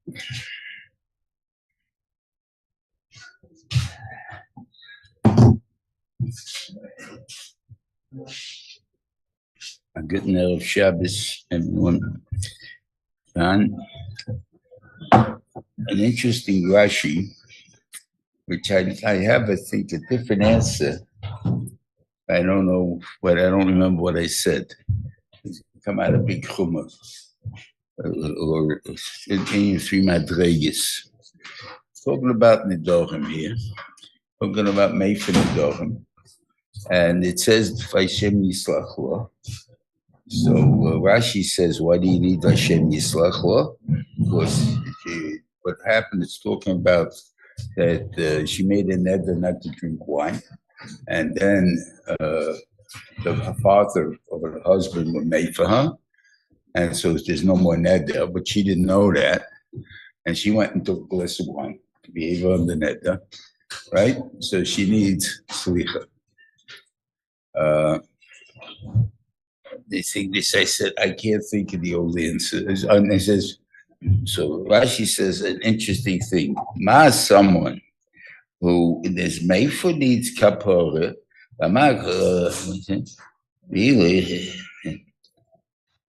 A good night of Shabbos, everyone. And an interesting Rashi, which I have, I think, a different answer. I don't know, but I don't remember what I said. It's come out of Big Chumash, or in three Madregas. Talking about Nidorim here, talking about Meifin Nidorim. And it says, Vashem Yislach Lo. So Rashi says, why do you need Vashem Yislach Lo? Because what happened is talking about that she made a neder not to drink wine. And then the father of her husband was made for her. And so there's no more neder, but she didn't know that. And she went and took a glass of wine to be able on the neder, right? So she needs slicha. They think this, I said, I can't think of the old answer. And it says, so Rashi says an interesting thing. Ma someone who there's Meifa needs kapora, really,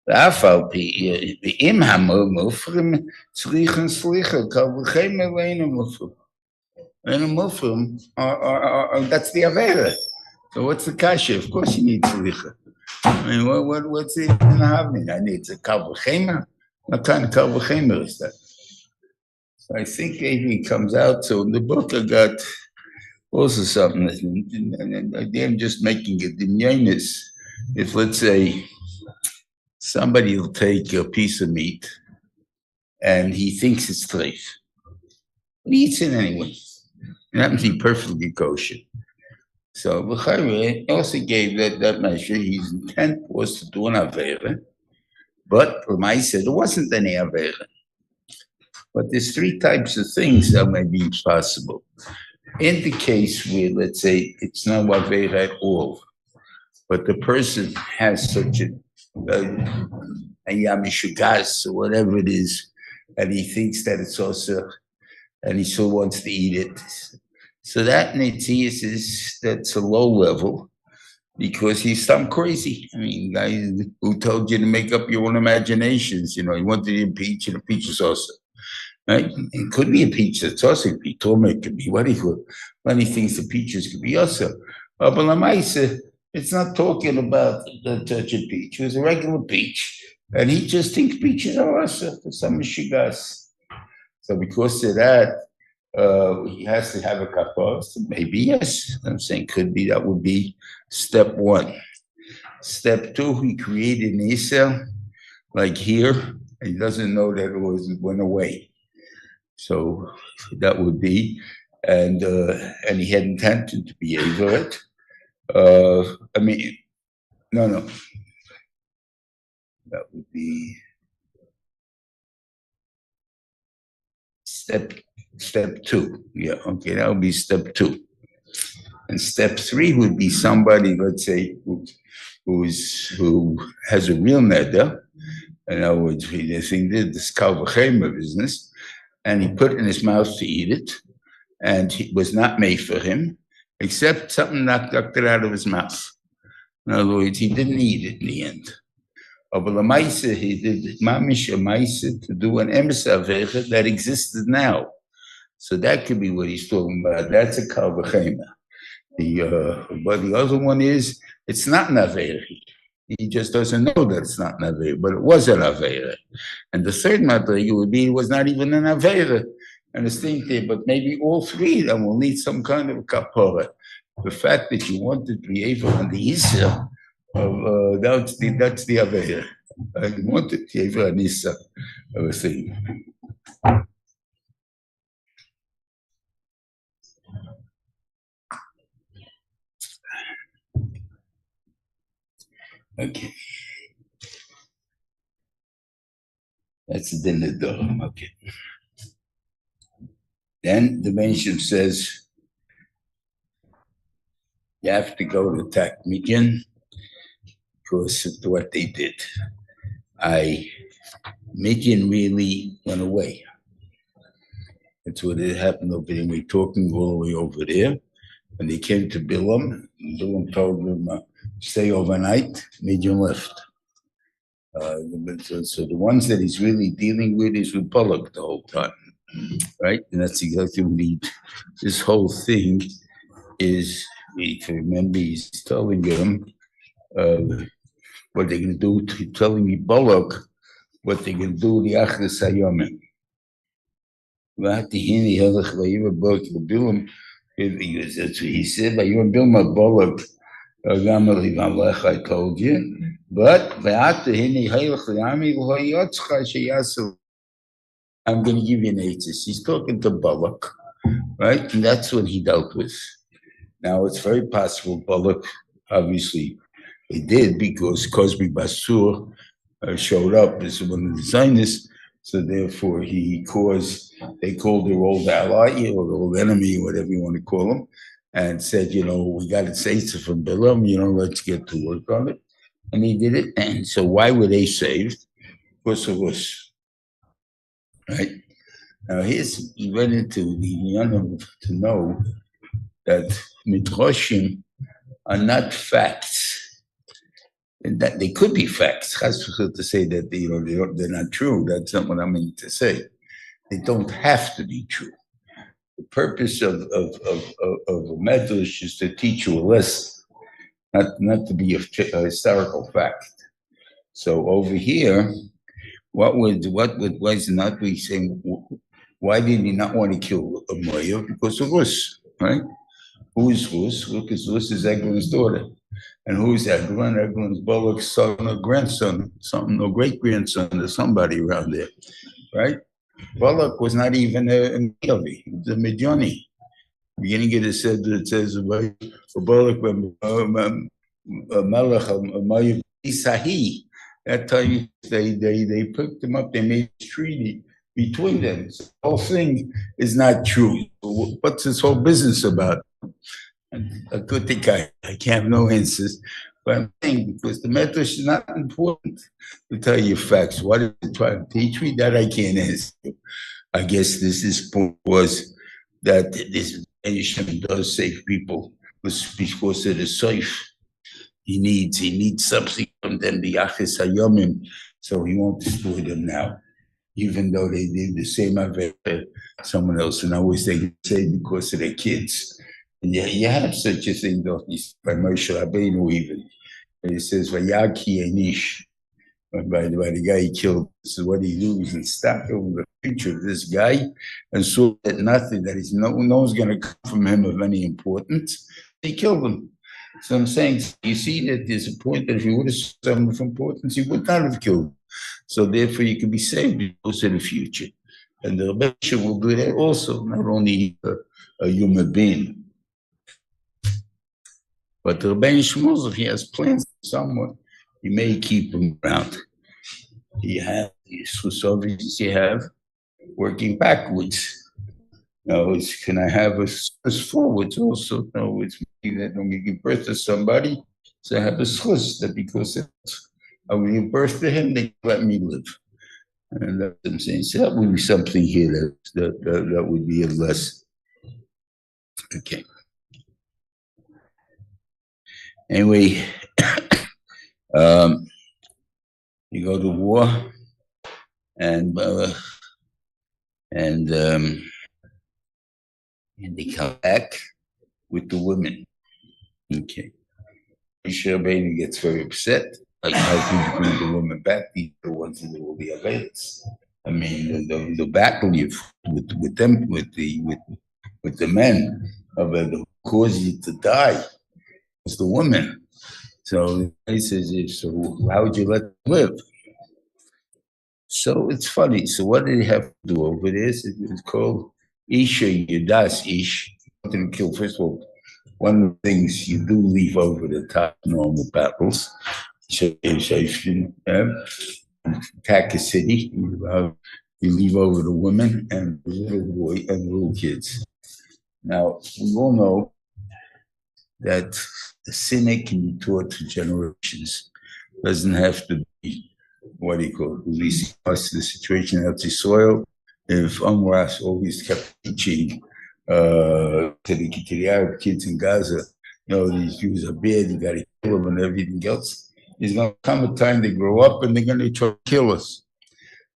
Afal Im Hamufrim, Slichan Slicha, Kavchem Elena Mufrim. And a Mufrim, that's the Avera. So what's the kasha? Of course you need slicha. I mean, what's it in the having? I need a kavachema. What kind of kavachema is that? So I think maybe it comes out. So in the book I got also something, and I'm just making a dinyanis. If let's say somebody will take a piece of meat and he thinks it's treif, but he eats it anyway. It happens to be perfectly kosher. So B'chayre also gave that measure. His intent was to do an avera, but Ramai said it wasn't any avera. But there's three types of things that may be possible. In the case where, let's say, it's not avera at all, but the person has such a yamishugas or whatever it is, and he thinks that it's also, and he still wants to eat it. So that netzias is, that's a low level because he's some crazy. I mean, guy who told you to make up your own imaginations, you know, he wanted to eat peach and a peach sauce. Right? It could be a peach sauce, it could be tome, it could be what he could. Many things the peaches could be also. But Lamaisa, it's not talking about the touch of peach. It was a regular peach. And he just thinks peaches are also for some shigas. So because of that, he has to have a kapara. So maybe yes. I'm saying could be. That would be step one. Step two, he created an Isa, like here. He doesn't know that it went away. So that would be, and he had intended to be over it. I mean, no. That would be step two. Yeah, okay, that would be step two. And step three would be somebody, let's say, who has a real neder. In other words, they think this kalvachema business, and he put it in his mouth to eat it, and it was not made for him, except something knocked it out of his mouth. In other words, he didn't eat it in the end. But Lamaisa, he did mamish a maisa to do an emes avecha that existed now. So that could be what he's talking about. That's a kalvachema. But the other one is, it's not an avera. He just doesn't know that it's not an avera, but it was an avera. And the third madrega would be, it was not even an avera. And the thing there, but maybe all three of them will need some kind of kapara. The fact that you want to be able on the Isa, that's the avera. You want to be able on Isa of a thing. Okay. That's the din of Dorim. Okay. Then the Mention says you have to go to attack Midian because of what they did. Midian really went away. That's what it happened over there. We're talking all the way over there. When they came to Bilam, Bilam told them, stay overnight, medium left. So the ones that he's really dealing with is with Bullock the whole time, right? And that's exactly what this whole thing is. If you remember, he's telling him what they're going to do, telling me Bullock what they're going to do the Achris Hayomim. He said, "By you and Bill Bullock, I told you, but I'm going to give you an atheist." He's talking to Bullock, right? And that's what he dealt with. Now, it's very possible Bullock, obviously, he did because Cosby Basur showed up as one of the Zionists, so therefore they called their old ally or old enemy, whatever you want to call him, and said, we got it saved from Bilam, let's get to work on it. And he did it. And so why were they saved? Because of us. Right? Now he went into the Yonam to know that Midrashim are not facts. And that they could be facts. To say that they're not true, that's not what I mean to say. They don't have to be true. The purpose of a medrash is to teach you a lesson, not to be a historical fact. So over here, what was not we saying? Why did he not want to kill a Moya? Because of Rus, right? Who is Rus? Because Rus is Eglon's daughter. And who is Eglon? Eglon's Bullock's son or grandson, something, or great grandson, or somebody around there, right? Bullock was not even a Levi, he was a Midiani. Beginning of the said that it says for Bullock, Melech Isahi. That time they picked him up, they made a treaty between them. So the whole thing is not true. What's this whole business about? I could think I can't have no answers, but I'm saying because the medrash is not important to tell you facts. What is it trying to teach me? That I can't answer. I guess this point was that this nation does save people because of the safe. He needs something from them, the Achis Hayomim, so he won't destroy them now, even though they did the same avera someone else. And I always they say because of their kids. And you have such a thing, don't you? By Moshe Rabbeinu even. It says, Vayaki Enish, by the guy he killed. This is what he do, is and stopped over the future of this guy and saw that nothing, that is no one's going to come from him of any importance. He killed him. So I'm saying, you see that there's a point that if you would have someone of importance, he would not have killed him. So therefore you can be saved because of the future. And the Rebbe will do that also, not only a human being. But the Rebbe Shmuel, if he has plans for someone, he may keep him around. He has his you have working backwards. No, can I have us forwards also? No, it's me that when we give birth to somebody, so I have a schus that because I will give birth to him, they let me live. And that's what I'm saying. So that would be something here that would be a lesson. Okay. Anyway, you go to war, and they come back with the women. Okay. Rabbeinu gets very upset. Like, how can you bring the women back? These are the ones that will be available. I mean, the battle you with them, with the men, who caused you to die was the women. So he says, so how would you let them live? So it's funny. So what did he have to do over this? It's called Isha Yudas Ish. To kill, first of all, one of the things you do leave over the top normal battles. Attack a city, you leave over the women and the little boy and little kids. Now, we all know that the sinner can be taught to generations. Doesn't have to be, what do you call it, releasing us to the situation out the soil. if Amras always kept teaching to the Arab kids in Gaza, these Jews are bad, you got to kill them and everything else, there's going to come a time they grow up and they're going to try to kill us.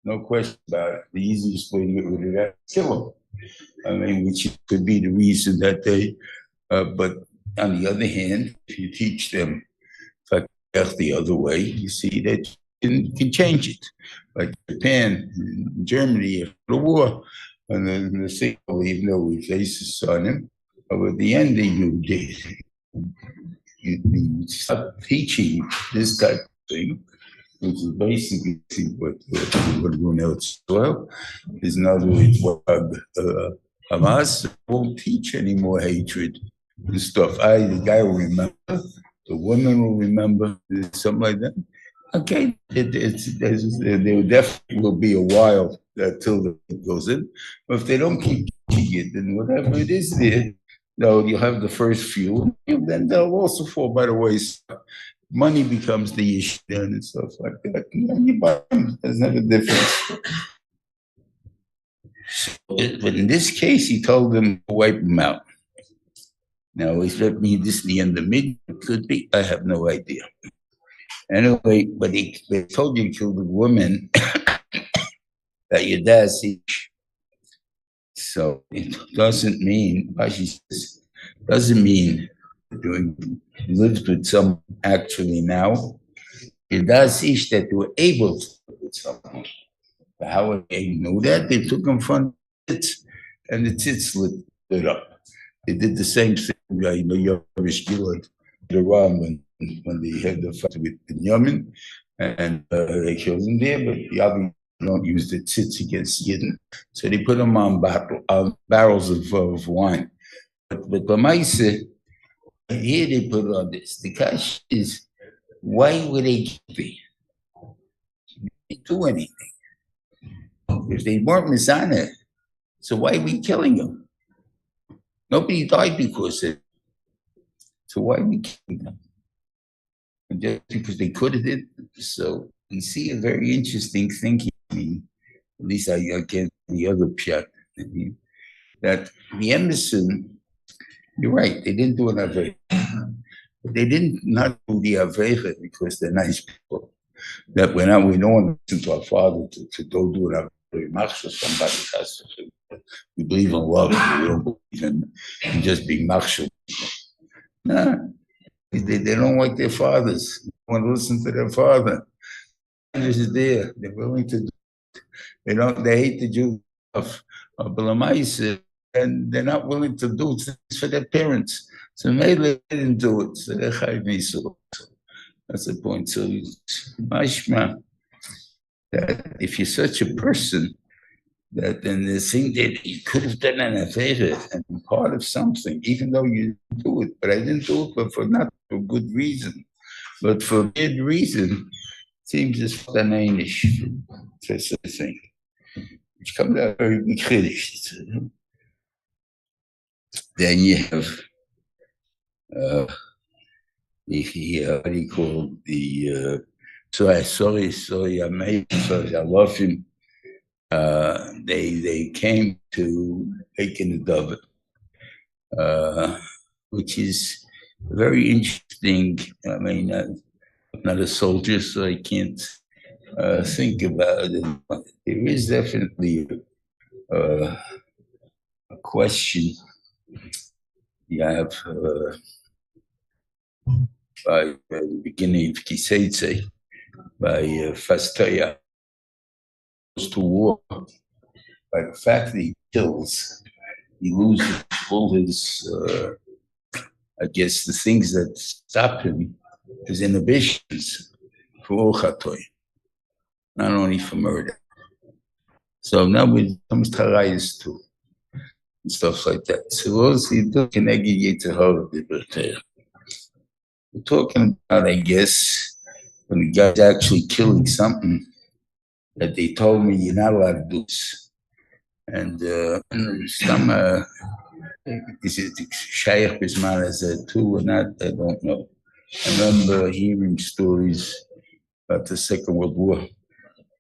No question about it. The easiest way to get rid of that is kill them. Which could be the reason that they, but on the other hand, if you teach them the other way, you see that you can change it. Like Japan, Germany, after the war, and then the same, even though we face on him, but at the end, you stop teaching this type of thing, which is basically what we're doing elsewhere. Is in other words, Hamas won't teach any more hatred and stuff. The guy will remember, the woman will remember, something like that. Okay, there definitely will be a while till it goes in. But if they don't keep teaching it, then whatever it is there, you'll have the first few, and then they'll also fall by the wayside. Money becomes the issue then and stuff like that. You buy them, there's never a difference. But in this case, he told them to wipe them out. Now, is that mean this the end of mid? It could be. I have no idea. Anyway, but they told you to kill the woman that your dad sees. So it doesn't mean, doesn't mean doing lives with someone actually now. It does see that they were able to live with someone. But how they knew that? They took them from the tits, and the tits lit up. They did the same thing, when they had the fight with Beniman, and they killed him there, but the other don't use the tzitz against Yidden. So they put them on barrels of wine. But the Maasei, here they put it on this. The question is, why would they keep it? They didn't do anything. If they weren't Mizana, so why are we killing them? Nobody died because of it. So why are we killing them? And just because they could have did. So we see a very interesting thing here. At least I get the other pshat. That the Emerson, you're right, they didn't do an Avera. But they didn't not do the Avera because they're nice people. That we don't want to listen to our father to go do an Avera. Somebody has to. We believe in love. We don't believe in just being machshel. No. They don't like their fathers. They want to listen to their father. Is there. They're willing to do it. They hate the Jews of Maasei, and they're not willing to do things for their parents. So maybe they didn't do it. So they're chayv. That's the point. So mashma that if you're such a person, that then the thing that you could have done an affair and part of something, even though you didn't do it. But I didn't do it, but not for good reason. But for good reason, seems as Danainish. That's the thing. Which comes out very kritisch. Then you have what do you call the sorry, I love him. They came to Aiken the David, which is very interesting. I mean, I'm not a soldier, so I can't think about it. There is definitely a question you have by the beginning of Kiseitse, by Fastaya, to war. By the fact that he kills, he loses all his, I guess, the things that stop him, his inhibitions for all chatoy, not only for murder. So now it comes to rayas too, and stuff like that. So also we're talking about, I guess, when the guy's actually killing something that they told me you're not allowed to do this. And some, is it Shaykh Bisman as a too or not? I don't know. I remember hearing stories about the Second World War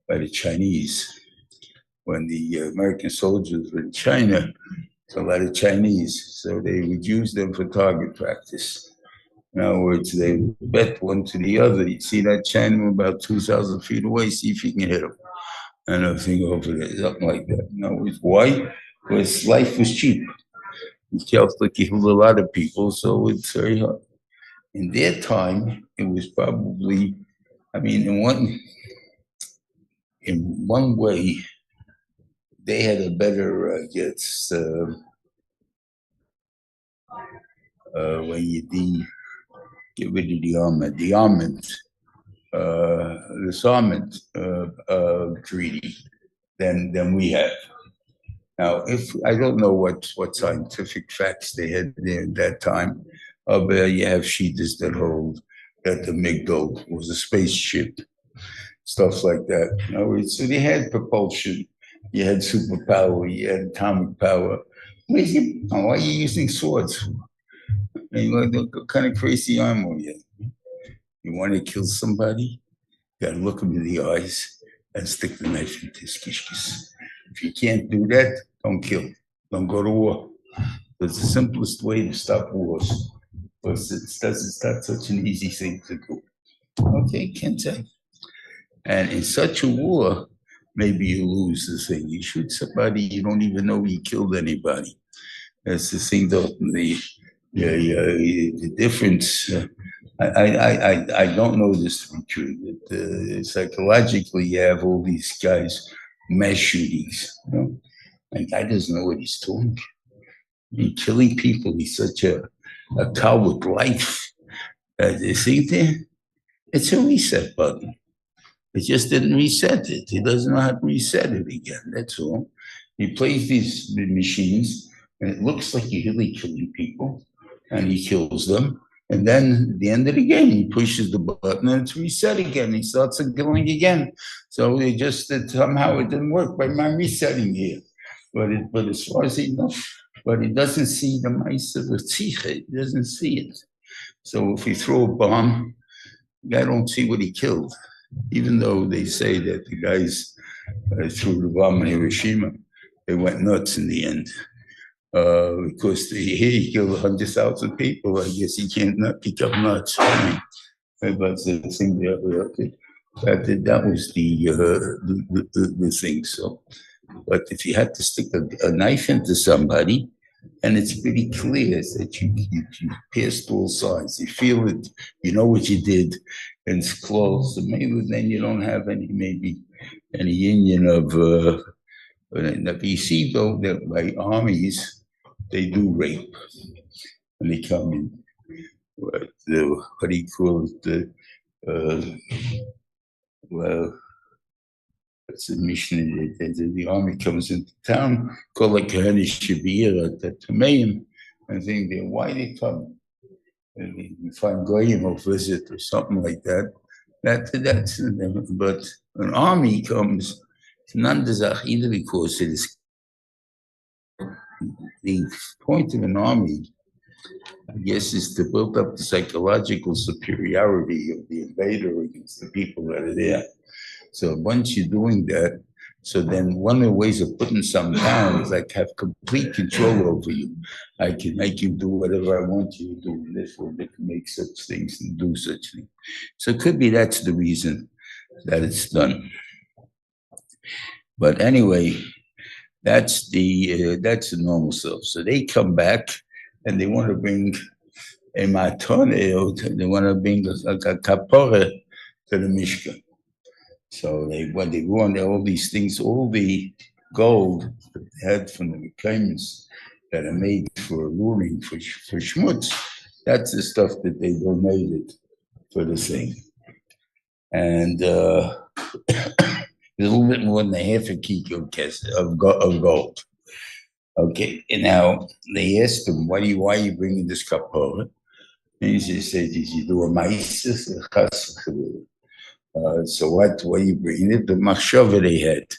by the Chinese, when the American soldiers were in China, a lot of Chinese, so they would use them for target practice. In other words, they bet one to the other. You see that Chinaman about 2,000 feet away, see if you can hit him. And everything over there, something like that. In other words, why? Because life was cheap. It killed a lot of people, so it's very hard. In their time, it was probably, I mean, in one way, they had a better, I guess, when you get rid of the disarmament treaty than we have. Now, if I don't know what scientific facts they had there at that time, but you have sheeters that hold that the Migdol was a spaceship, stuff like that. In other words, so they had propulsion, you had superpower, you had atomic power. Why are you using swords? What kind of crazy armor you have? You want to kill somebody? You got to look them in the eyes and stick the knife into his kishkis. If you can't do that, don't kill. Don't go to war. It's the simplest way to stop wars. Because it's not such an easy thing to do. Okay, can't say. And in such a war, maybe you lose the thing. You shoot somebody, you don't even know he killed anybody. That's the thing, though. The difference. I don't know this to be true. That psychologically, you have all these guys, mass shootings. You know? And guy doesn't know what he's doing. I mean, killing people, he's such a cow with life. You see there? It's a reset button. It just didn't reset it. He doesn't know how to reset it again. That's all. He plays these machines, and it looks like he's really killing people, and he kills them. And then at the end of the game, he pushes the button, and it's reset again. He starts killing again. So they just somehow it didn't work by my resetting here. But as far as he knows, but he doesn't see the mice of the tzich. He doesn't see it. So if we throw a bomb, the guy don't see what he killed. Even though they say that the guys threw the bomb in Hiroshima, they went nuts in the end. Because he killed 100,000 people. I guess he can't not become nuts. But the thing that was the thing. So, but if you had to stick a knife into somebody, and it's pretty clear that you pierced all sides, you feel it, you know what you did, and it's close. So maybe then you don't have any union of. But you see though that by armies they do rape when they come in. What do you call it? It's a mission. The army comes into town, called like Kahane Shabir at Tameim, and think they why they come. And they find goyim or visit or something like that. That's but an army comes. It's none either because it is the point of an army, I guess, is to build up the psychological superiority of the invader against the people that are there. So once you're doing that, so then one of the ways of putting something down is like have complete control over you. I can make you do whatever I want you to do, and therefore they can make such things and do such things. So it could be that's the reason that it's done. But anyway, that's the normal self. So they come back and they want to bring a matone, they want to bring a kapore to the Mishkan. So when they want all these things, all the gold that they had from the payments that are made for luring for schmutz, that's the stuff that they donated for the thing. And a little bit more than a half a kilo of gold. Okay, and now they asked him, why are you bringing this kapora? And he said, did you do a maisis? So what are you bringing it? The machshava they had.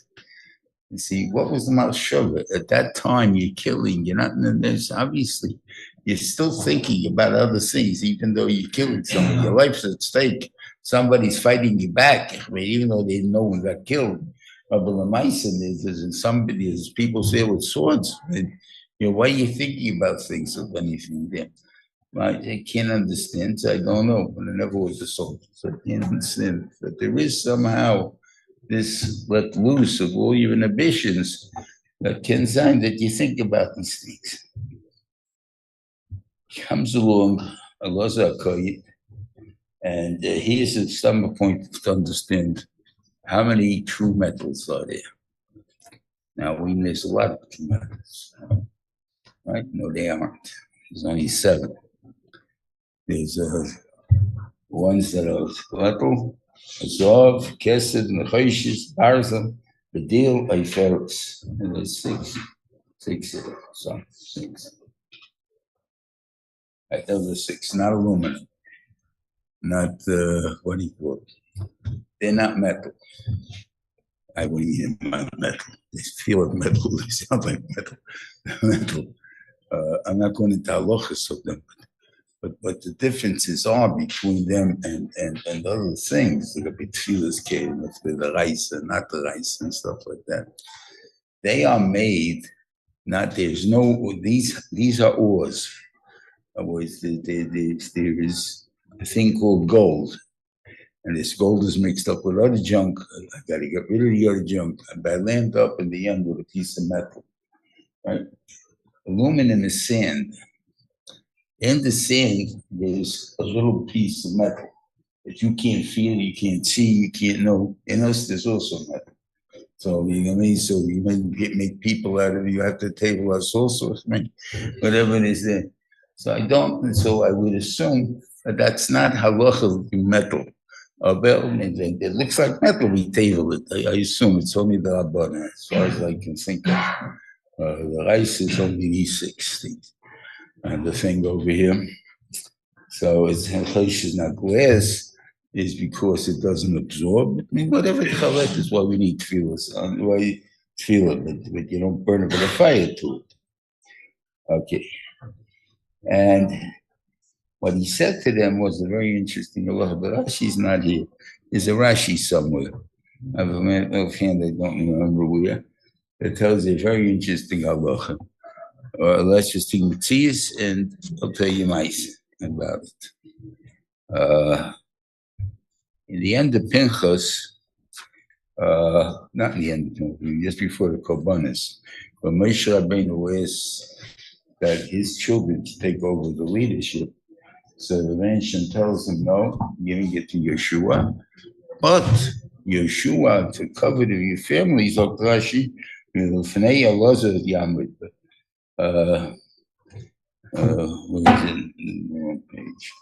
You see, what was the machshava? At that time, you're killing, you're not in this, obviously. You're still thinking about other things, even though you're killing someone. Your life's at stake. Somebody's fighting you back. I mean, even though they didn't know one got killed, But the mice there's somebody, as people say with swords, why are you thinking about things of anything there? I can't understand. So I don't know, but I never was a soldier, so I can't understand. But there is somehow this let loose of all your inhibitions that can sign that you think about these things. Comes along a Kohen, and here's a summer point to understand how many true metals are there. Now, there's a lot of true metals, right? No, they aren't. There's only 7. There's ones that are metal, Azov, Kesed, Nechoshes, Barza, Bedil, Eiferus. And there's 6. 6 of them, so 6. I tell the 6, not aluminum, not, what do you call it? They're not metal. I wouldn't eat them metal. They feel like metal, they sound like metal. Metal. I'm not going into halachas of them, but the differences are between them and other things. Like a tefillas came with the rice and not the rice and stuff like that. They are made, there's no, these are ores. Otherwise, there is a thing called gold. And this gold is mixed up with other junk. I got to get rid of the other junk. And I land up in the end with a piece of metal. Right? Aluminum is sand. In the sand, there's a little piece of metal that you can't feel, you can't see, you can't know. In us, there's also metal. So, you know what I mean? So you make people out of it. You have to table us also, whatever it is there. So I would assume that that's not halacha metal. It looks like metal, we table it. I assume it's only the Rabbana, as far as I can think of. The rice is only these 6 things. And the thing over here, so it's is not glass, is because it doesn't absorb. I mean, whatever the chalet is why we need tefillas. Why you feel it, but you don't burn it with a fire to it. Okay. And what he said to them was a very interesting halacha, but Rashi's not here. There's a Rashi somewhere. I have a offhand, I don't remember where. That tells a very interesting halacha. Let's just take Matthias, and I'll tell you mice about it. In the end of Pinchas, not in the end of Pinchas, just before the Korbanos, when Moshe Rabbeinu asks that his children take over the leadership, so the nation tells him, no, giving it to Yeshua, but Yeshua, to cover your families, like Rashi, L'fnei Elazar Yamid. What is it? The wrong page.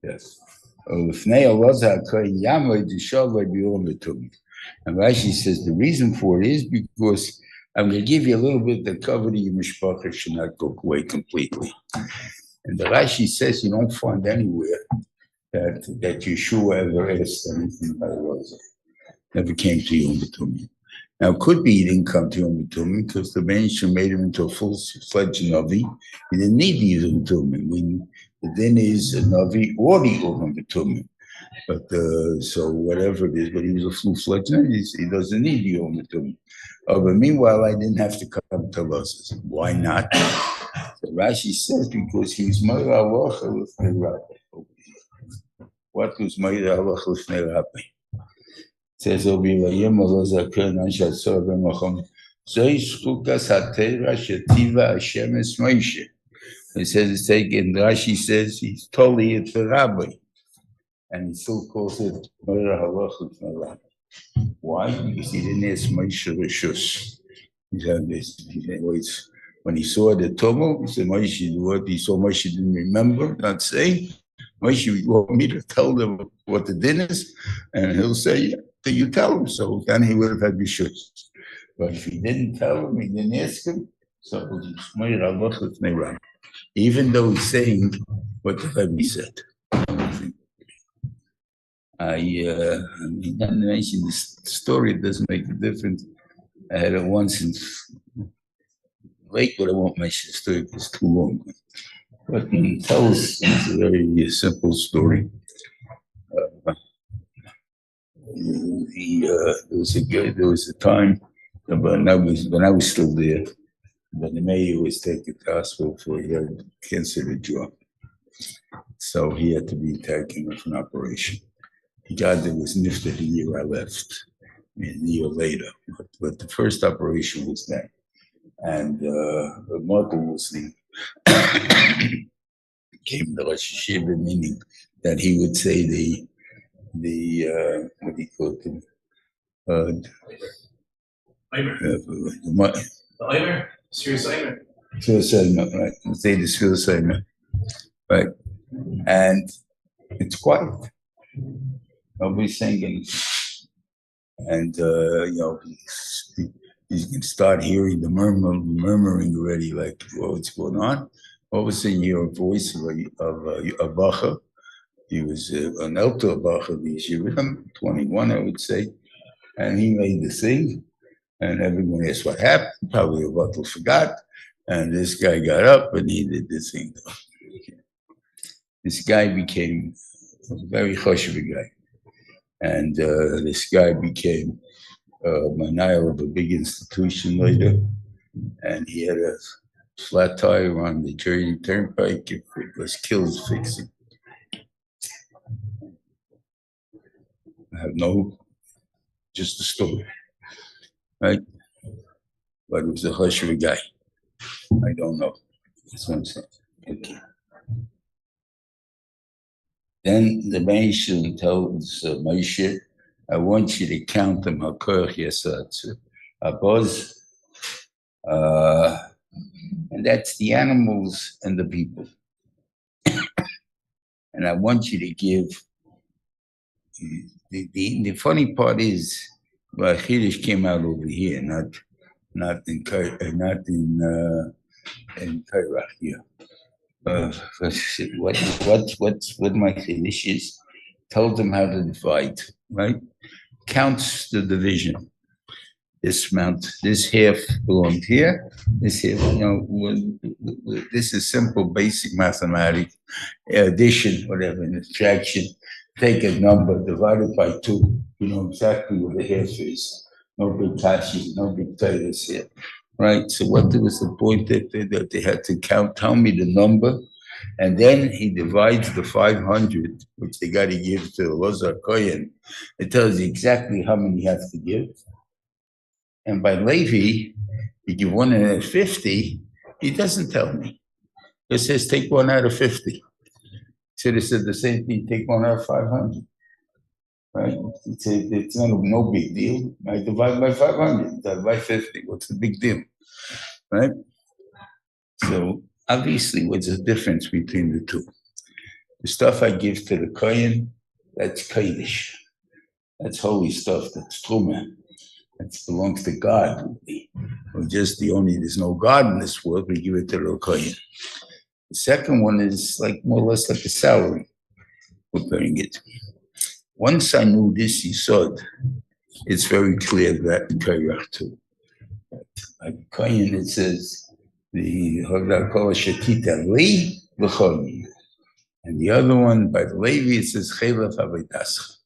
Yes. L'fnei Elazar HaKohen Yamid Yishalei B'Yom B'Tumim. And Rashi says the reason for it is because I'm going to give you a little bit to cover your mishpacha should not go away completely. And the Rashi says you don't find anywhere that Yeshua ever asked anything about Elazar. Never came to Yom B'Tumim. Now, it could be he didn't come to Yom B'Tumim because the Benishim made him into a full-fledged Navi. He didn't need the Yom B'Tumim. The din is a Navi or the Yom B'Tumim. But so whatever it is, but he was a full-fledged Navi. He doesn't need the Yom B'Tumim. But meanwhile, I didn't have to come to Elazar. Why not? So Rashi says because he's Meir Halacha L'fnei Rabbi. What was Meir Halacha L'fnei Rabbi? It says over here, Vayim Elazar HaKohen Anshe Atzor B'Machom Zoi Shchukas HaTeira Shetiva Hashem Es Moshe. It says it's taken. Rashi says he's totally it's the rabbi, and he still calls it Meir Halacha L'fnei Rabbi. Why? Because he didn't ask Moshe Rishus. He said this. When he saw the tumult, he said, Moshe, what he saw Moshe didn't remember, not say. Moshe, you want me to tell them what the din is? And he'll say, yeah, then you tell him. So then he would have had Rishus. But if he didn't tell him, he didn't ask him, so it's Meir Halacha L'fnei Rabbi. Even though he's saying what the Rebbe said. I mean, not to mention this story, it doesn't make a difference. I had it once in late, but I won't mention the story because it's too long. But it tells it's a very simple story. there was a time when I was still there, when the mayor was taken to the hospital for he had cancer of the jaw. So he had to be taken with an operation. God, there was nifted the year I left, a year later. But the first operation was that. And the mother was came to Rosh Hashiva, meaning that he would say the what do you call it? Suicide, right? Say the suicide, right? And it's quiet. Nobody's saying anything. And he's going to start hearing the murmuring already, like, what's going on? All of a sudden, you hear a voice of a bacher. He was an elder bacher, these years, 21, I would say. And he made the thing. And everyone asked what happened. Probably a bottle forgot. And this guy got up and he did the thing. This guy became a very choshev guy. And this guy became manayel of a big institution later. And he had a flat tire on the Jersey Turnpike. It was killed fixing. I have just a story, right? But it was a choshev guy. I don't know. That's what I'm saying. Okay. Then the Meshach tells Moshe, I want you to count them, Abuz, and that's the animals and the people. And I want you to give, the funny part is, well, Chiddush came out over here, not in Kairach here. What my Chiddush is, told them how to divide, right? Counts the division. This amount, this half belonged here, this half, this is simple, basic mathematics, addition, whatever, and subtraction. Take a number, divide it by 2, you know exactly what the half is. No big tashes, no big titles here. Right, so what was the point that they had to count? Tell me the number, and then he divides the 500, which they got to give to Lazar Cohen. It tells you exactly how many he has to give. And by Levi, you give 1 out of 50. He doesn't tell me. It says take 1 out of 50. So they said the same thing. Take 1 out of 500. Right? It's no big deal. I divide by 500, divide by 50. What's the big deal? Right? So obviously, what's the difference between the two? The stuff I give to the Kohen, that's Kodesh. That's holy stuff. That's Truma. That belongs to God. Or just there's no God in this world, we give it to the Kohen. The second one is like more or less like a salary. We're paying it. Once I knew this, he said, it's very clear that in Kairach too. Like Kohen, it says, the Haggadah Shetita Li V'choni. And the other one, by the Levi, it says, Chelav Avedascha.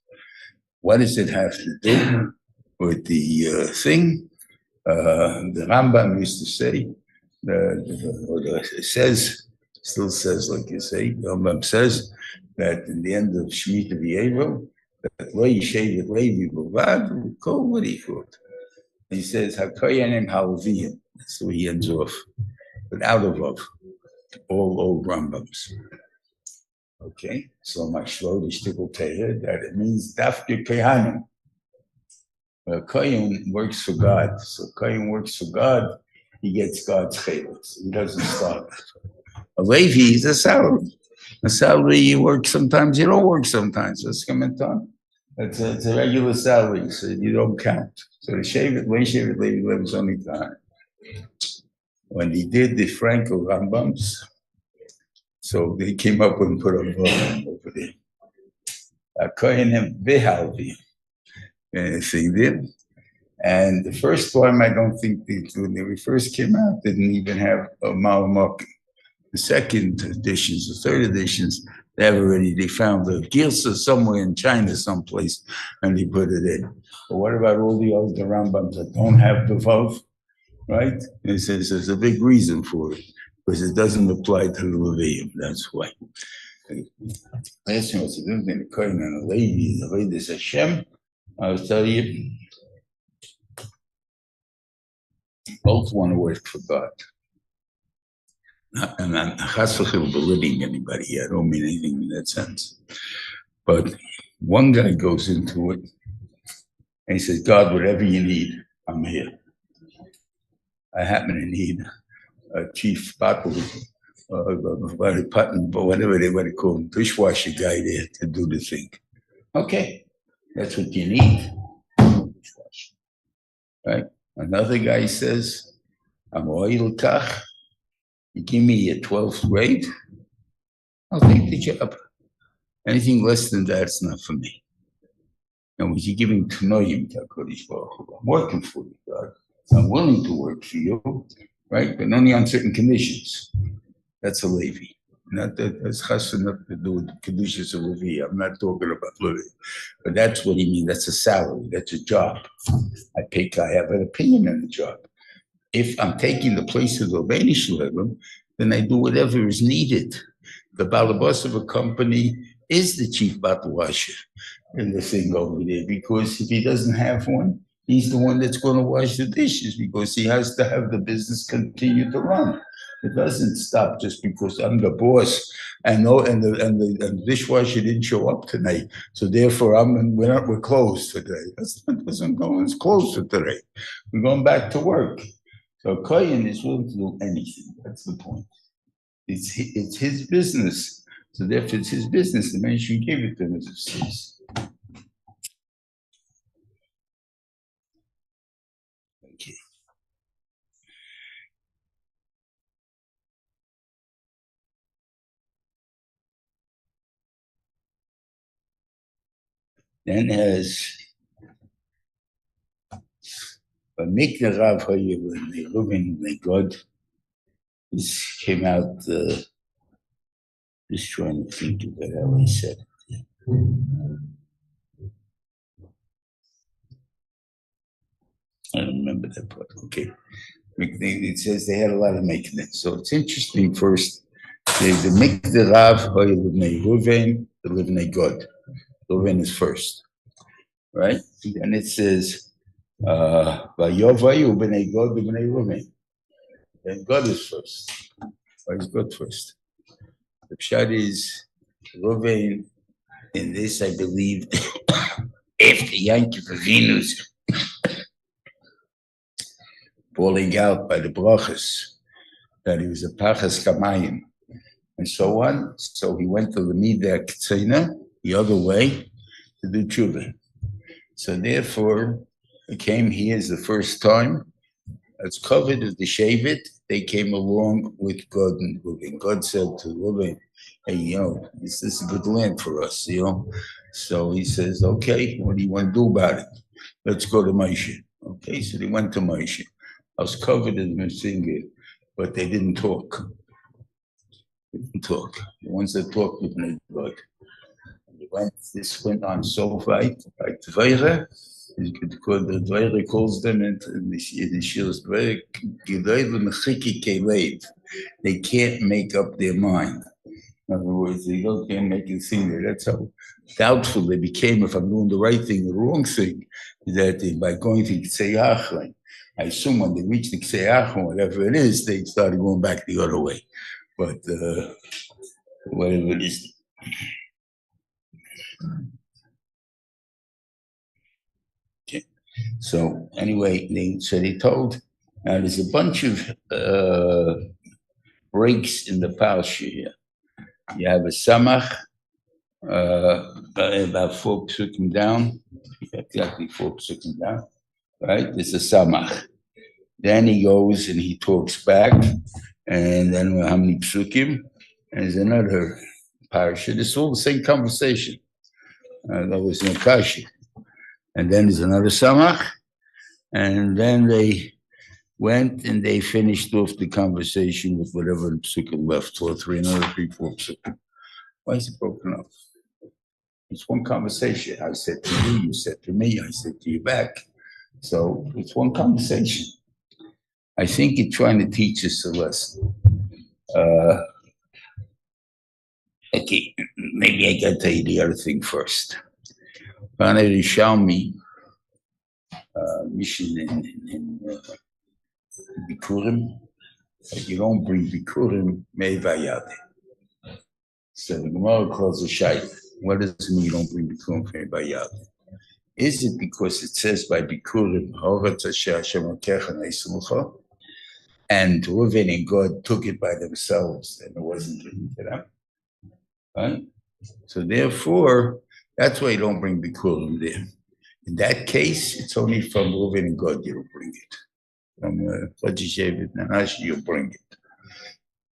What does it have to do with the thing? The Rambam used to say, it says, still says, like you say, the Rambam says that in the end of Shemitah V'Yevil, that Lo Yishev Levi B'Vad, what do you call it? He says, HaKoyanim Halviyim. That's where he ends off. But out of all old Rambams. Okay, so my shlo shtickle teher that it means dafke kehanim. Kohen works for God, so Kohen works for God. He gets God's chayvus. He doesn't start. A Levi is a salary. A salary you work sometimes, you don't work sometimes. That's coming on. It's a regular salary, so you don't count. So the Shevet Levi lives only time. When he did the Franco Rambams, so they came up and put a vote over there. Kohenim Behalvi. They did. And the first time, I don't think when they first came out, didn't even have a Malamok. The second editions, the third editions, they found the Gilsa somewhere in China someplace, and they put it in. But what about all the other Rambams that don't have the Vav, right? It says there's a big reason for it, because it doesn't apply to the Levium, that's why. Last thing was the difference between a Kohen and a Levi, the Levi is Hashem. I'll tell you, both want to work for God. And I'm not belittling anybody. I don't mean anything in that sense. But one guy goes into it and he says, God, whatever you need, I'm here. I happen to need a chief bottle, whatever they want to call him, dishwasher guy there to do the thing. Okay, that's what you need. Dishwasher. Right? Another guy says, I'm oil kach. You give me a 12th grade, I'll take the job. Anything less than that's not for me. And when you're giving Tanoim, I'm working for you, God. I'm willing to work for you, right? But only on certain conditions. That's a Levi. Not that has nothing to do with the conditions of Levi. I'm not talking about Levi. But that's what he means. That's a salary. That's a job. I have an opinion on the job. If I'm taking the place of the Reuven Shlit, then I do whatever is needed. The balabas of a company is the chief bottle washer in the thing over there, because if he doesn't have one, he's the one that's going to wash the dishes, because he has to have the business continue to run. It doesn't stop just because I'm the boss and the dishwasher didn't show up tonight, so therefore we're closed today. That doesn't go. It's closed for today. We're going back to work. So Kohen is willing to do anything. That's the point. It's his business. So therefore, it's his business. The man should give it to him as it says. Okay. Then as Mikna Rav Reuven God. This came out, just trying to think of it, how he said it. I don't remember that part. Okay. It says they had a lot of making it. So it's interesting first. There's the Mikna Rav Reuven, the Reuven God. Reuven is first. Right? And it says, Vayovayu b'nei God b'nei Reuven. Then God is first. Why is God first? The pshat is Reuven, in this I believe, after Ya'akov Avinu's falling out by the brachas, that he was a pachas kamayim, and so on. So he went to the Mida Ktsina, the other way, to do tshuva. So therefore, he came here as the first time. As covered as the Shevet, they came along with God and Reuven. God said to Reuven, hey, this is a good land for us, So he says, okay, what do you want to do about it? Let's go to Moshe. Okay, so they went to Moshe. I was covered as a singer, but they didn't talk. The ones that talked with God. This went on so right, like Tvayre. The Dvaira calls them in the Shiur's Dvaira, they can't make up their mind. In other words, they can't make it seem. That's how doubtful they became if I'm doing the right thing, the wrong thing, that by going to Ksei, I assume when they reach the Ksei, whatever it is, they started going back the other way. But whatever it is. So anyway, they told, now there's a bunch of breaks in the Parsha here. You have a Samach, about 4 psukim down, exactly 4 psukim down, right? There's a Samach. Then he goes and he talks back, and then how many psukim? And there's another Parsha. It's all the same conversation. That was no Kashi. And then there's another Samach, and then they went and they finished off the conversation with whatever the psukim left, 2 or 3, another 3, 4 psukim. Why is it broken up? It's one conversation. I said to you, you said to me, I said to you back. So it's one conversation. I think it's trying to teach us a lesson. Okay, maybe I got to tell you the other thing first. Bana Rishalmi, mission in Bikurim, but you don't bring Bikurim Me'vayade. So the Gemara calls a shayla. What does it mean you don't bring Bikurim Me'vayade? Is it because it says by Bikurim, and Reuven and God took it by themselves and it wasn't written to them? Right? So therefore, that's why you don't bring Bikurim there. In that case, it's only from Reuven and God you don't bring it. From Chajishevet Nanash, you bring it.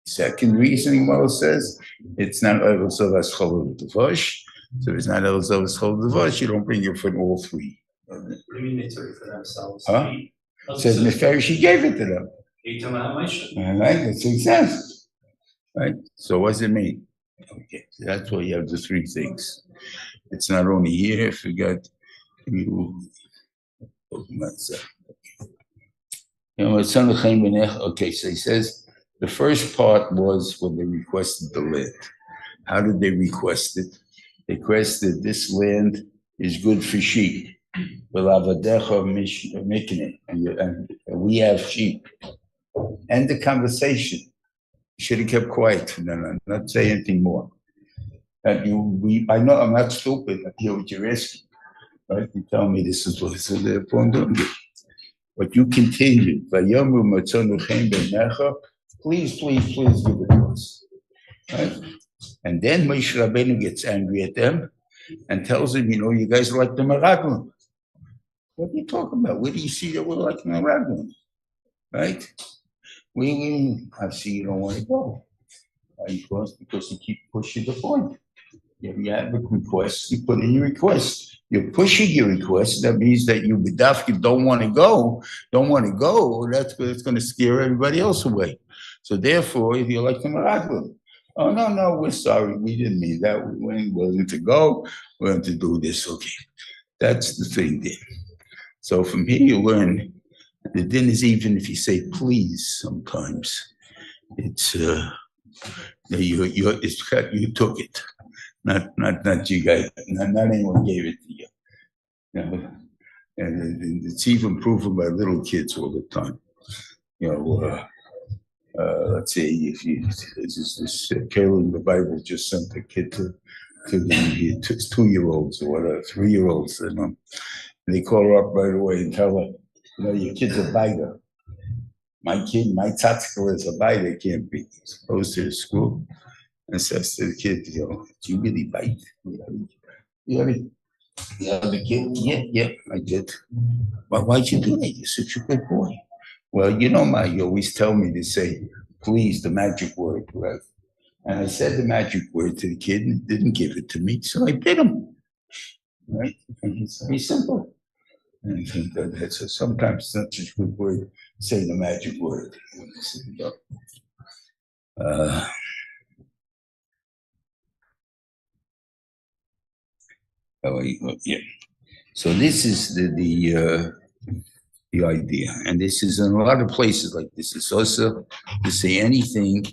Second reasoning, Mo says, it's not Eresov Aschol Devosh. So it's not Eresov Aschol Devosh, you don't bring it from all 3. What do you mean they took it for themselves? Huh? It says Neferish, he gave it to them. All right, that's what it says. Right? So what does it mean? Okay, so that's why you have the 3 things. It's not only here, if you got you. Okay, so he says the first part was when they requested the land. How did they request it? They requested this land is good for sheep. And we have sheep. End the conversation. You should have kept quiet. No, not say anything more. I know I'm not stupid. I hear what you're asking. Right? You tell me this is what it's there for. But you continue. Please give it to us. Right? And then Moshe Rabbeinu gets angry at them and tells them, you guys are like the Meraglim. What are you talking about? Where do you see that we're like the Meraglim? Right? I see you don't want to go. Because you keep pushing the point. You have a request, you put in your request. You're pushing your request, that means that you don't want to go, that's going to scare everybody else away. So therefore, if you're like the Meraglim, oh, no, we're sorry, we didn't mean that, we weren't willing to go, we wanted to do this, okay. That's the thing there. So from here you learn, the din is even if you say please sometimes, it's, you took it. Not you guys, not anyone gave it to you. And it's even proven by little kids all the time. Let's say if this Caleb in the Bible just sent the kid to the 2-year-olds or whatever, 3-year-olds, and they call her up right away and tell her, your kid's a biter. My tzatzkel is a biter, can't be. He goes to the school and says to the kid, do you really bite? The other kid, yeah, I did. Well, why'd you do that? You're such a good boy. Well, you always tell me to say, please, the magic word, right? And I said the magic word to the kid and didn't give it to me, so I bit him. Right? And it's very simple. And I think that's sometimes such a good word, say the magic word. Yeah. So this is the idea, and this is in a lot of places like this. It's also to say anything,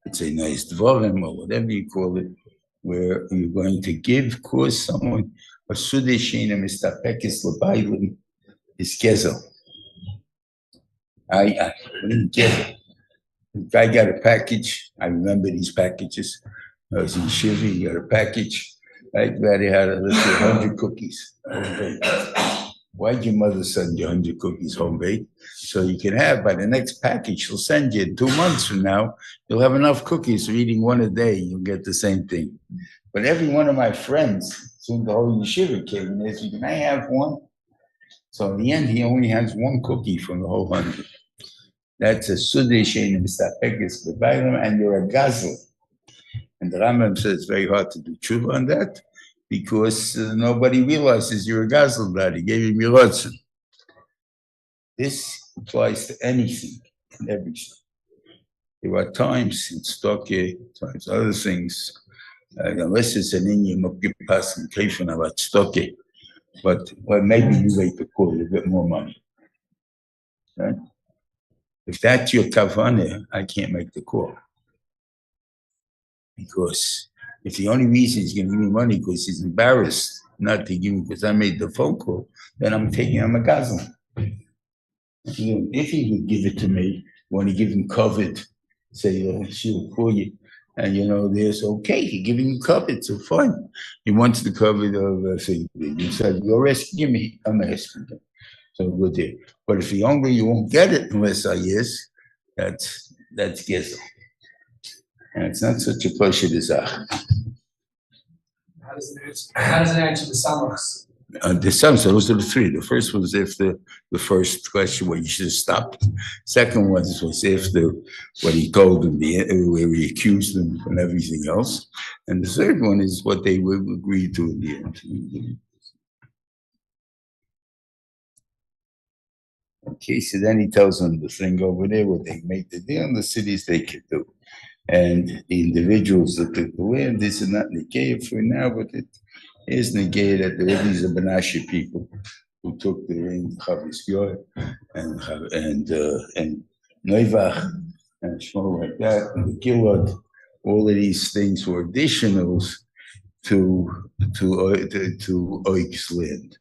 it's a nice dvarim or whatever you call it, where you're going to give, cause someone a sudeshina mistapekis l'baylim is gezel. I didn't get it. The guy got a package. I remember these packages. I was in Shiva, he got a package. Right, Daddy had 100 cookies. Why'd your mother send you 100 cookies home baked? So you can have, by the next package she'll send you 2 months from now, you'll have enough cookies for eating 1 a day, you'll get the same thing. But every one of my friends, soon the whole yeshiva came and they said, can I have 1? So in the end, he only has 1 cookie from the whole 100. That's a sudishin and mistapekis b'bayram, and you're a gazel. And the Rambam says it's very hard to do tshuva on that because nobody realizes you're a gazel that he gave him your rotzen. This applies to anything and everything. There are times in Stokke, times other things, unless it's an Indian occupation about Stokke, but well, maybe you make the call, you get more money. Right? If that's your kavanah, I can't make the call. Because if the only reason he's going to give me money because he's embarrassed not to give me because I made the phone call, then I'm a gazlan. If he would give it to me, when he give him covered, say, she'll call you, and there's okay, he giving you covered, so fine. He wants the covered of thing. He said, you're asking me, I'm asking him. So good there. But if the only you won't get it unless I yes, that's gezel. And it's not such a pleasure to say. How does it answer the summers? The sums, those are the three. The first was if the first question where you should have stopped. Second one was if what he told him, where he accused him and everything else. And the third one is what they would agree to in the end. Okay, so then he tells them the thing over there, what they make the deal in the cities they could do. And the individuals that took the land, this is not negate for now, but it is negate that there are these Benashe people who took the ring, Chavis Yoy and Neuvach and Shmuel like that, and the Gilad. All of these things were additionals to Oik's land.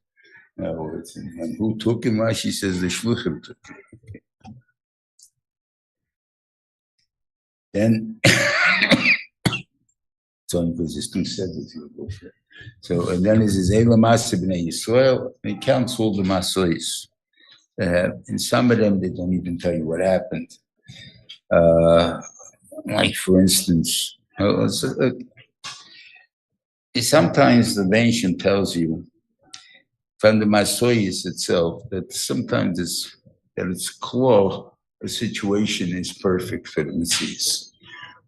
In other words, and who took him? Rashi says the Shluchim took him. Okay. Then, so because there's two sets here. So, and then is his Elam Maasei b'nei Yisrael, and he counts all the Maasais. And some of them, they don't even tell you what happened. Like, for instance, sometimes the ancient tells you from the Maasais itself that sometimes it's clear a situation is perfect for the Messias.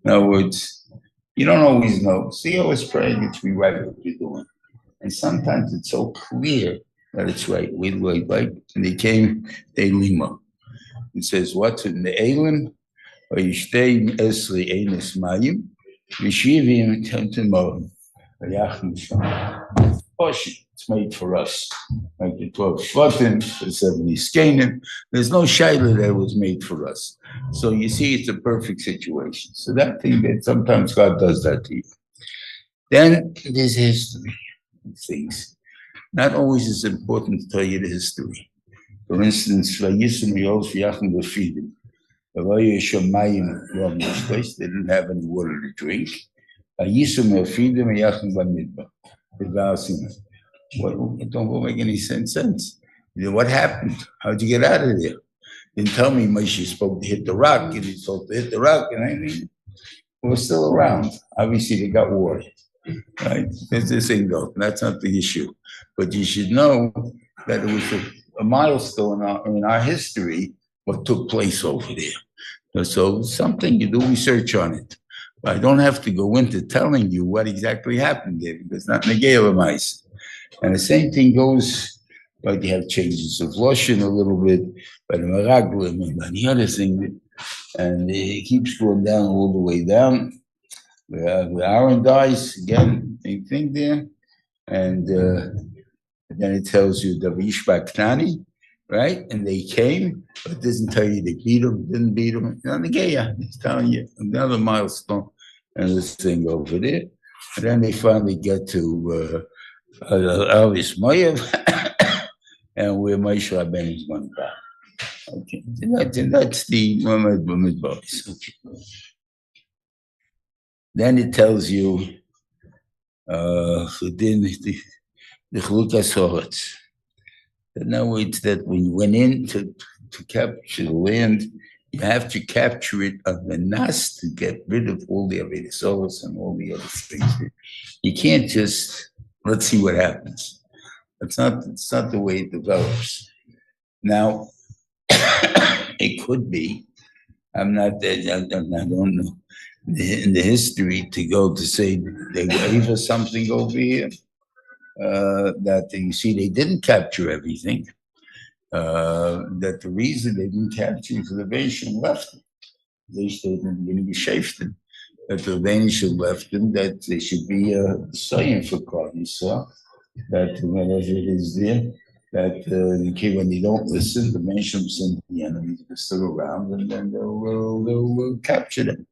In other words, you don't always know. So you always pray that you be right what you're doing. And sometimes it's so clear that it's right. Like, and they lima. It says, what's in the Elim? Or Yishtein Esri Enes Mayim, Vishivim Temtemor, Yachim Sham. It's made for us. Like the 12 Shvatim, the 70 Skenim. There's no Shaila that was made for us. So you see, it's a perfect situation. So that thing that sometimes God does that to you. Then there's history of things. Not always is important to tell you the history. For instance, they didn't have any water to drink. It don't make any sense. What happened? How'd you get out of there? Didn't tell me Moshe spoke to hit the rock, and he spoke to hit the rock, and I mean, we're still around. Obviously, they got water, right? There's this thing though. That's not the issue. But you should know that it was a milestone in our history what took place over there. So something you do research on it. But I don't have to go into telling you what exactly happened there because not negay mice. And the same thing goes, like you have changes of Loshen a little bit, by the Meraglim and by the other thing, and it keeps going down all the way down. Where Aaron dies, again, same thing there. And then it tells you the Vishbak Knani, right? And they came, but it doesn't tell you they beat them, didn't beat them. On the Geya, it's telling you another milestone and this thing over there. And then they finally get to Elvis Moyev, and where Moshe Rabbeinu is going to die. Okay, that's the Muhammad boys. Okay. Then it tells you within the Chlukas Horetz. In other words, that when you went in to capture the land, you have to capture it on the nas to get rid of all the Avedis and all the other things. You can't just let's see what happens. It's not the way it develops. Now, it could be. I don't know. In the history to go to say they gave us something over here that you see they didn't capture everything, that the reason they didn't capture him for the Nation left him. They stayed in the beginning of Shafton, that the Nation left him, that there should be a sign for Kadisa, that whenever it is there, that when they don't listen, the Nation send the enemies to still around, and then they'll capture them.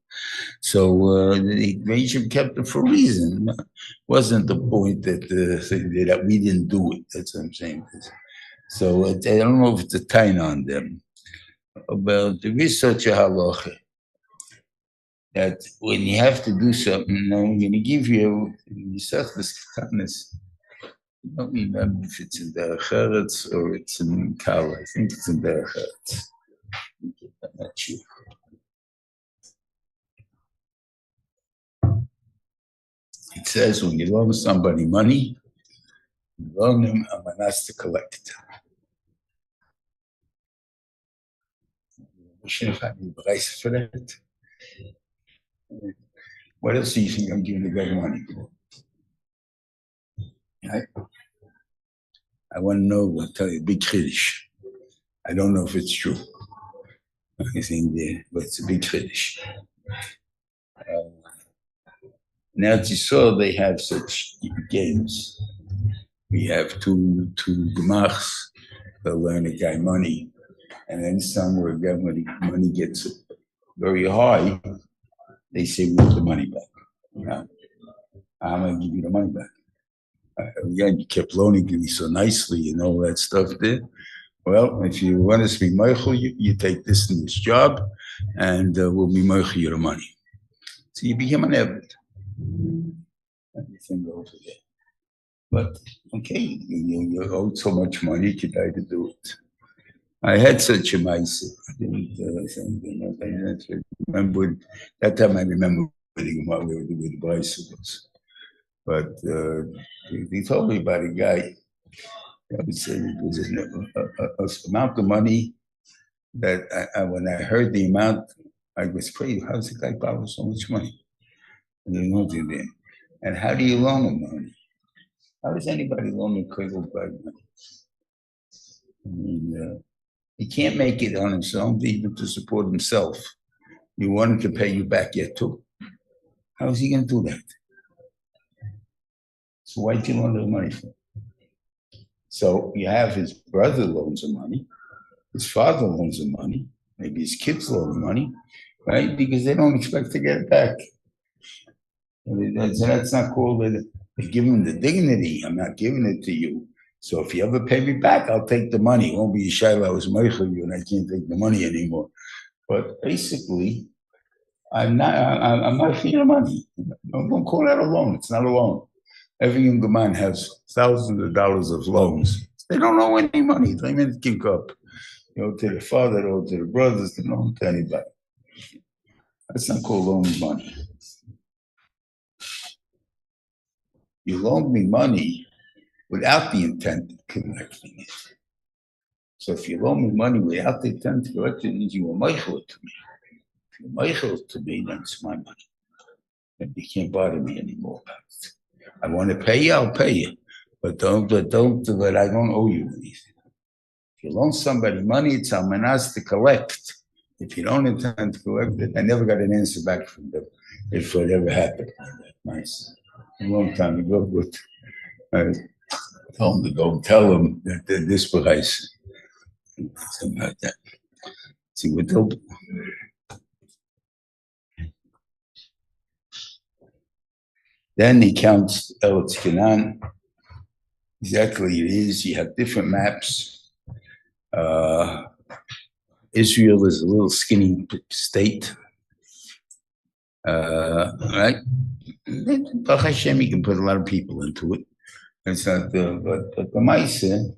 So the Nation kept it for a reason. It wasn't the point that that we didn't do it. That's what I'm saying. So I don't know if it's a time on them. But there is such a halacha that when you have to do something, I'm going to give you this kindness. I don't remember if it's in Derech Eretz or it's in Kala. I think it's in Derech Eretz. I'm not sure. It says when you loan somebody money, you loan them a manas to collect. We should have had a price for that. What else do you think I'm giving the guy money for? I want to know, I'll tell you, big Kiddush. I don't know if it's true. I think but it's a big Kiddush. Now, as you saw, they have such games. We have two gemachs that learn a guy money, and then somewhere again, when the money gets very high, they say, we want the money back. You know, I'm going to give you the money back. Again, you kept loaning me so nicely and all that stuff there. Well, if you want us to be meichel, you take this and this job, and we'll be meichel you the money. So you become an eved. Everything goes there. But, okay, you owed so much money, you could try to do it. I had such a mice. I remember that time. I remember putting them out with the bicycles. But they told me about a guy. I would say it was an amount of money that when I heard the amount, I was crazy. How does the guy borrow so much money? And they know you there. And how do you loan him money? How does anybody loan a cradle bag money? I mean, he can't make it on his own, even to support himself. You want him to pay you back yet too. How is he going to do that? So why do you loan the money for? So you have his brother loans him money, his father loans him money, maybe his kids loan him money, right? Because they don't expect to get it back. So that's not called it. They give him the dignity. I'm not giving it to you. So if you ever pay me back, I'll take the money. It won't be a shayla, I was meichel you and I can't take the money anymore. But basically, I'm not for your money. Don't call that a loan. It's not a loan. Every young man has thousands of dollars of loans. They don't owe any money. They mean kick up. To the father or to the brothers, they don't owe to anybody. That's not called loaning money. You loaned me money without the intent of collecting it. So if you loan me money without the intent to collect it, it means you were meichel to me. If you're meichel to me, then it's my money. Then you can't bother me anymore about it. I want to pay you, I'll pay you. But I don't owe you anything. If you loan somebody money, it's a manas to collect. If you don't intend to collect it, I never got an answer back from them if it ever happened. Nice. A long time ago, but I told them to go tell them that this price. Something like that. See what they'll do. Then he counts Eretz Canaan. Exactly, it is. You have different maps. Israel is a little skinny state. Right? Baruch Hashem, you can put a lot of people into it. It's not, but the Maasei,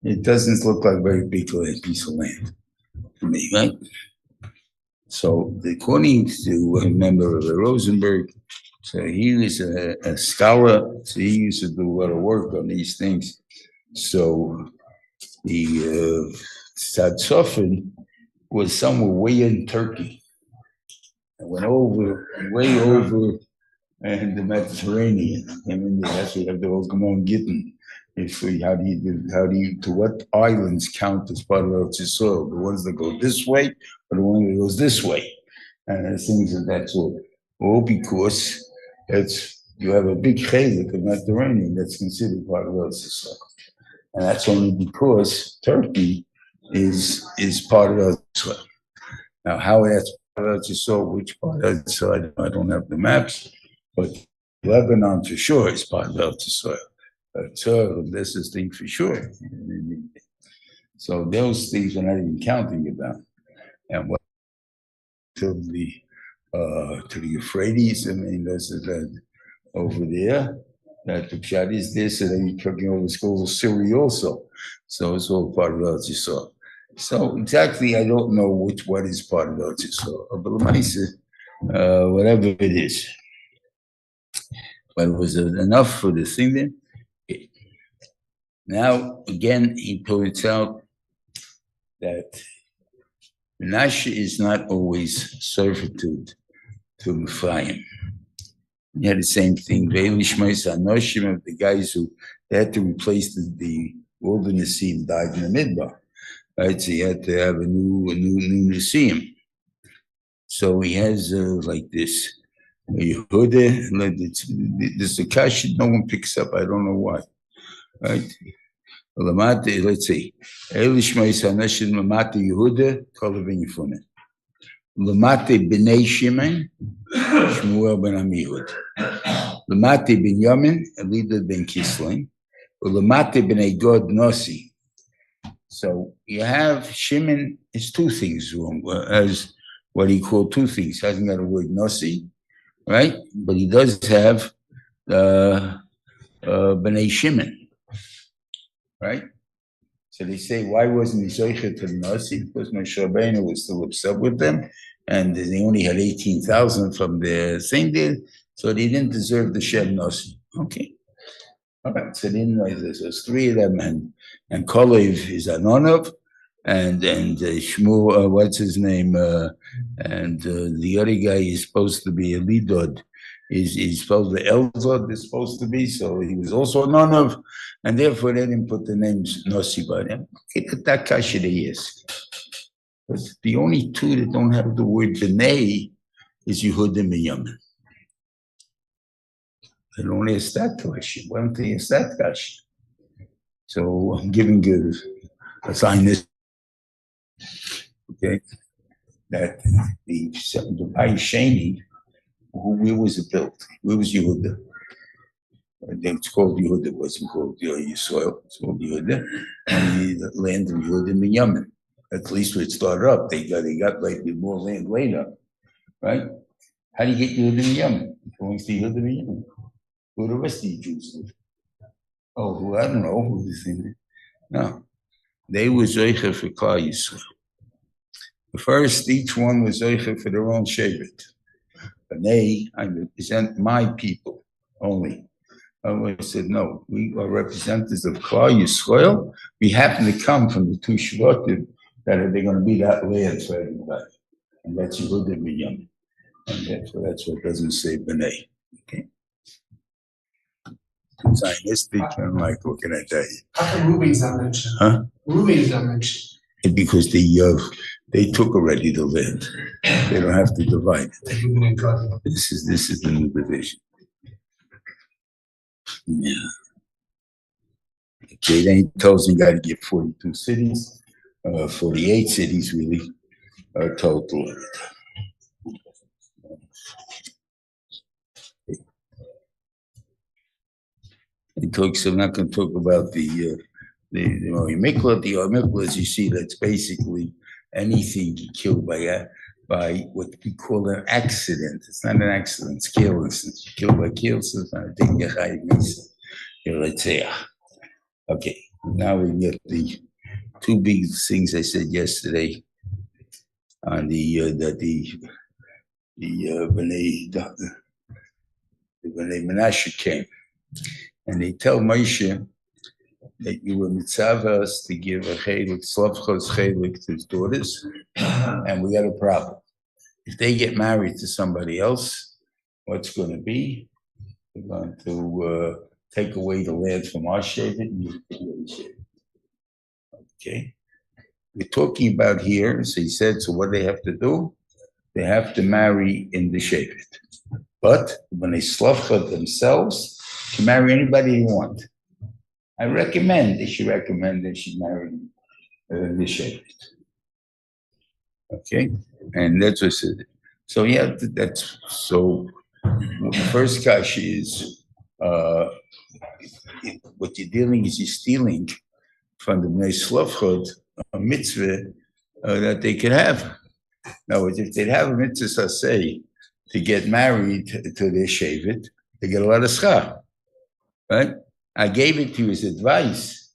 it doesn't look like a very big piece of land to me, right? So, according to a member of the Rosenberg, so he was a scholar, so he used to do a lot of work on these things. So, the Tzad was somewhere way in Turkey. It went way over in the Mediterranean. I mean, that's what the old Gemara Gittin. to what islands count as part of Eretz Yisrael? The ones that go this way, or the one that goes this way, and things of that sort. All because you have a big chelik of Mediterranean that's considered part of Eretz Yisrael, and that's only because Turkey is part of Eretz Yisrael. Now, how that's part of Eretz Yisrael, which part of Eretz Yisrael, I don't have the maps, but Lebanon for sure is part of Eretz Yisrael. So this is thing for sure. So those things we're not even counting about. And what to the Euphrates, I mean, this is that over there. That the pshat is this, and then you're talking over schools of Syria also. So it's all part of Eretz Yisrael. So exactly, I don't know what is part of Eretz Yisrael. But whatever it is. But it was enough for the thing then. Now, again, he points out that Menashe is not always servitude to Ephraim. He had the same thing. The guys who they had to replace the wilderness Nesim died in the Midbar. Right? So he had to have a new Nesim. So he has like this. Yehuda, this a kash no one picks up. I don't know why. Right? Let's see. Elishmais Hanashim Lamate Yehuda, Kolavin Yifune. Lamate B'nei Shimon, Shmuel ben Amihud. Lamate ben Yamin, Elida ben Kislein. Lamate B'nei God Nosi. So you have Shimon is two things wrong, as what he called two things. He hasn't got a word Nosi, right? But he does have B'nei Shimon. Right? So they say, why wasn't he Zoichet to the Nasi? Because Moshe Rabbeinu was still upset with them, and they only had 18,000 from the thing there, so they didn't deserve the Shem Nasi. Okay. All right, so then there's three of them, and Kolev is Anonov, and Shmuel, what's his name? And the other guy is supposed to be a Lidod. He's supposed to Elzod is supposed to be, so he was also Anonov, and therefore they didn't put the names Nossi by them. Okay, that kasha is. But the only two that don't have the word B'nai is Yehuda and Yamin. They only ask that question. Why don't they ask that kasha? So I'm giving you a sign this. Okay, that the Bayis Sheni, where was it built? Where was Yehuda? It's called Yehuda. It wasn't called Yisrael. It's called Yehuda. And the land of Yehuda and Beniman. At least when it started up, they got like more land later, right? How do you get Yehuda and Beniman? It belongs to Yehuda and Beniman. Who the rest of the Jews live? Oh, I don't know who this thing. No, they were Zoicha for Klal Yisrael. The first, each one was Zoicha for their own Shevet. But they, I represent my people only. I said, no, we are representatives of Klal Yisrael. We happen to come from the two Shvatim that are going to be that land for everybody. And that's Yehuda and B'nai. And that's what doesn't say B'nai. Okay? Zionistic, I'm like, what can I tell you? How come Reuven's not mentioned? Huh? Reuven's not mentioned. Because they took already the land. They don't have to divide it. This is the new division. Yeah. Okay, then he tells him you got to get 42 cities, 48 cities really, total. He talks, I'm not going to talk about the Mikla. The Mikla, as you see, that's basically anything killed by what we call an accident. It's not an accident, it's carelessness. Killed by carelessness, it's not a thing. Okay, now we get the two big things I said yesterday on the B'nai Menashe came, and they tell Moshe that you were mitzvah us to give a chelik, slavchos chelik to his daughters, and we got a problem. If they get married to somebody else, what's going to be? They're going to take away the land from our shevet and you take away the shevet. Okay. We're talking about here, so he said, so what do they have to do? They have to marry in the shevet. But when they slavcha themselves, they can marry anybody they want. I recommend, they should marry the shevet. Okay? And that's what it said. So yeah, that's, so the first kasha is, what you're dealing is you're stealing from the Bnei Slavchot a mitzvah that they could have. Now, if they'd have a mitzvah, say, to get married to their shevet, they get a lot of schar, right? I gave it to you as advice.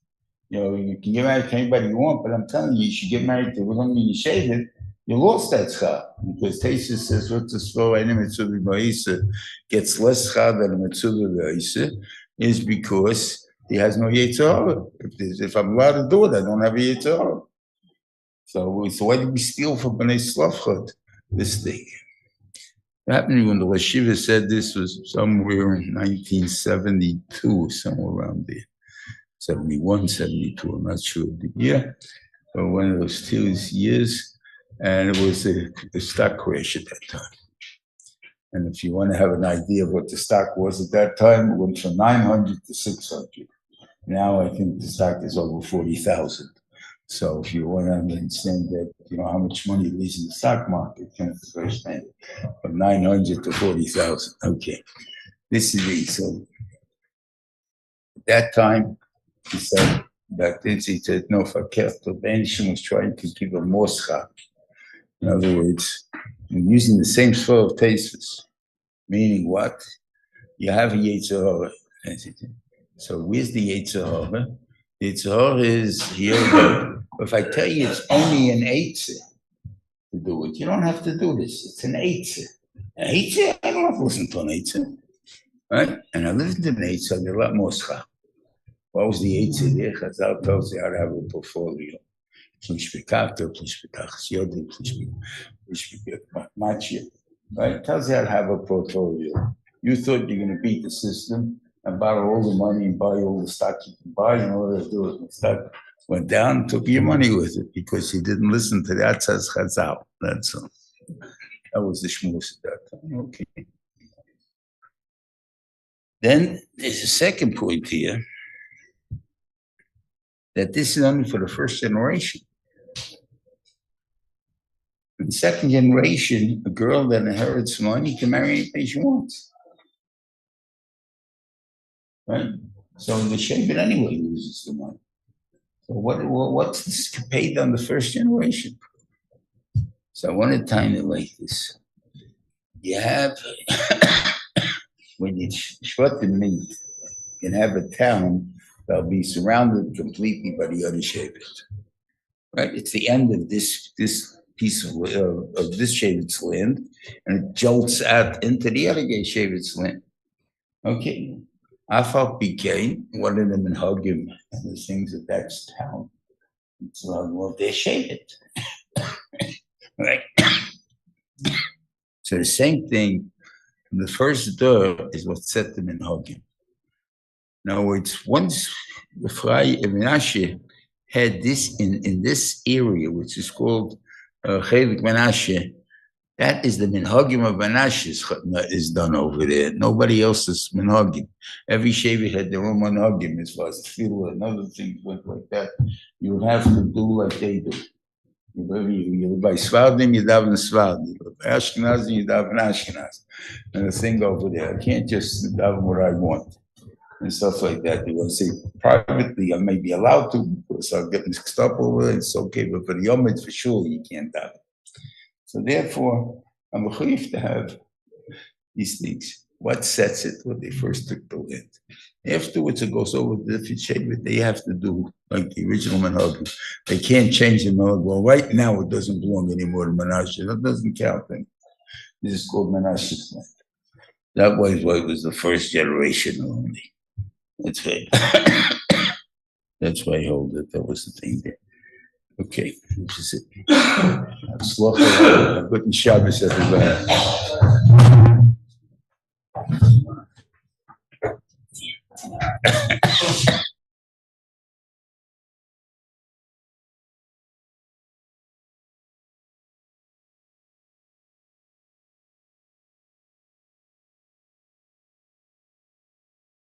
You know, you can get married to anybody you want, but I'm telling you, you should get married to one in your shevet. You lost that schar because Tesis says, "What's the story? Any mitzvah b'ma'isa gets less schar than a mitzvah b'ma'isa," is because he has no yetzer hara. If I'm allowed to do it, I don't have a yetzer hara. So why did we steal from Bnei Slavchot this thing? What happened when the Yeshiva said this was somewhere in 1972, somewhere around there, 71, 72, I'm not sure the year, but one of those 2 years. And it was a stock crash at that time. And if you want to have an idea of what the stock was at that time, it went from 900 to 600. Now I think the stock is over 40,000. So if you want to understand that, you know, how much money it is in the stock market, you have to understand from 900 to 40,000. Okay, this is it. So at that time, he said, back then he said, no, the Benishim was trying to give a more schar. In other words, using the same sort of tastes, meaning what? You have a yetzer hara. So where's the yetzer hara? The yetzer hara is here. If I tell you it's only an eitzah to do it, you don't have to do this. It's an eitzah. An eitzah? I don't have to listen to an eitzah. Right? And I listened to an eitzah, I get a lot more schar. What was the eitzah there? Chazal tells you how to have a portfolio. Right? Tells you how to have a portfolio. You thought you're going to beat the system and borrow all the money and buy all the stock you can buy, and all that do is when stock went down, took your money with it because you didn't listen to the Atzaz Chazal. That's all. That was the shmuz at that time. Okay. Then there's a second point here that this is only for the first generation. In the second generation, a girl that inherits money can marry anybody she wants. Right? So the shevet anyway loses the money. So what's this paid on the first generation? So I want to time it like this. You have, when you shvatim meet, you can have a town that'll be surrounded completely by the other shevet. Right? It's the end of this piece of this shevet's land, and it jolts out into the other shevet's land. Okay. Afal became one of them in Hagim and the things of that town. It's well, they shave it. Right? So the same thing, the first door is what set them in Hagim. In other words, once the Fry Menashe had this in this area, which is called Chelik Menashe, that is the minhagim of Menashe is done over there. Nobody else's minhagim. Every shevet had their own minhagim as far as tefillah and other things went like that. You have to do like they do. You live by Svardim, you daven Svardim. You live by Ashkenazim, you daven Ashkenaz. And the thing over there, I can't just daven what I want and stuff like that. They want to say privately, I may be allowed to because I'll get mixed up over there. It's okay, but for the Yomid, for sure, you can't daven. So therefore, I'm a chayif to have these things. What sets it when they first took the land? Afterwards, it goes over the different shevet. They have to do like the original minhagim. They can't change the minhag. Well, right now it doesn't belong anymore to Menashe. That doesn't count then. This is called Menashe's land. That was why it was the first generation only. That's why. That's why I hold it. That was the thing there. Okay, this is it. Good Shabbos, everybody.